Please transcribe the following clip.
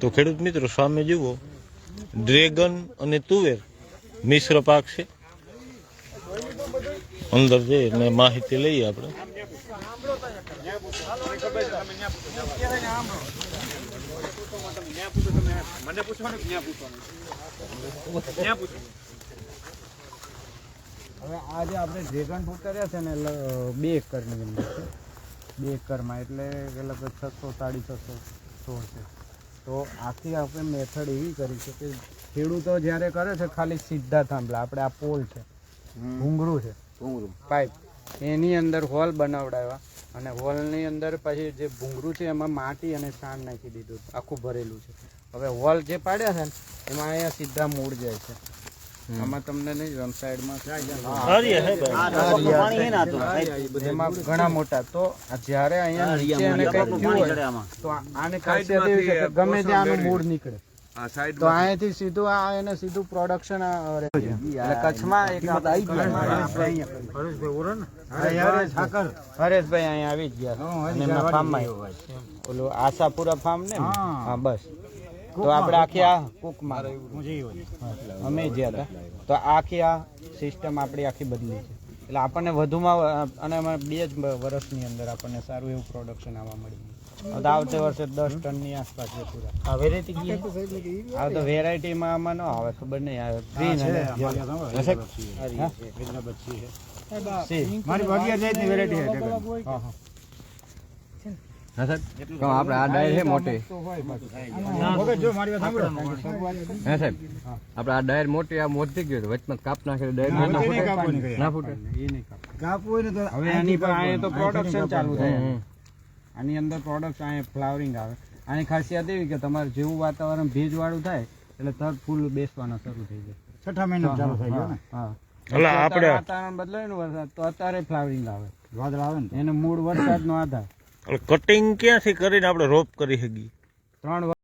તો ખેડૂત મિત્રો સામે જુઓ, ડ્રેગન અને તુવેર મિશ્ર પાક છે. અંદર જઈને માહિતી લઈએ આપણે. હવે આ જે આપણે ડ્રેગન ફ્રૂટ કર્યા છે ને 2 એકરની અંદર છે. 2 એકરમાં એટલે લગભગ 600-650 છોડ છે. તો આથી આપણે મેથડ એવી કરી છે કે ખેડૂતો જ્યારે કરે છે ખાલી સીધા થાંભલા, આપણે આ પોલ છે, ભૂંગળું છે, પાઇપ, એની અંદર હોલ બનાવડાવ્યા અને હોલની અંદર પછી જે ભૂંગળું છે એમાં માટી અને છાણ નાખી દીધું, આખું ભરેલું છે. હવે હોલ જે પાડ્યા છે ને એમાં અહીંયા સીધા મૂળ જાય છે. આમાં તમને નહીં સાઈડમાં એમાં ઘણા મોટા. તો જ્યારે અહીંયા નીચે એને કંઈક થયું હોય તો આને ખાસિયત એવી છે કે ગમે ત્યાં આનું મૂળ નીકળે. તો અહીંયાથી સીધું આ એને સીધું પ્રોડક્શન કચ્છમાં હરેશભાઈ અહીંયા આવી જ ગયા અને એમના ફાર્મમાં ઓલું આશાપુરા ફાર્મ ને, હા બસ. તો આપણે આખી આ કુકમાં અમે ગયા હતા, તો આખી આ સિસ્ટમ આપણી આખી બદલી છે. એટલે આપણને વધુમાં અને 2 જ વર્ષની અંદર આપણને સારું એવું પ્રોડક્શન આવવા મળ્યું. આવતે વર્ષે 10 ટનની આસપાસ છે પૂરા. આ તો વેરાયટીમાં આમાં ન આવે, ખબર નહીં આવે. આપણે આ ડાયર છે મોટી, આપણે આ ડાયર મોટી, આ મોટી ગયો વચમાં કાપ નાખે ડાયર ના ફૂટે. હવે આની પર અહીંયા તો પ્રોડક્શન ચાલુ થાય. આની અંદર પ્રોડક્ટ અહીંયા ફ્લાવરિંગ આવે. આની ખાસિયત એવી કે તમારે જેવું વાતાવરણ ભેજવાળું થાય એટલે તરત ફૂલ બેસવાના શરૂ થઈ જાય. 6ઠા મહિના ચાલુ થઈ જાય ને. હા, આપણે વાતાવરણ બદલાય ને વરસાદ તો અત્યારે ફ્લાવરિંગ આવે, વાદળ આવે ને, એને મૂળ વરસાદનો આધાર. કટિંગ ક્યાંથી કરીને આપણે રોપ કરી શકીએ? 3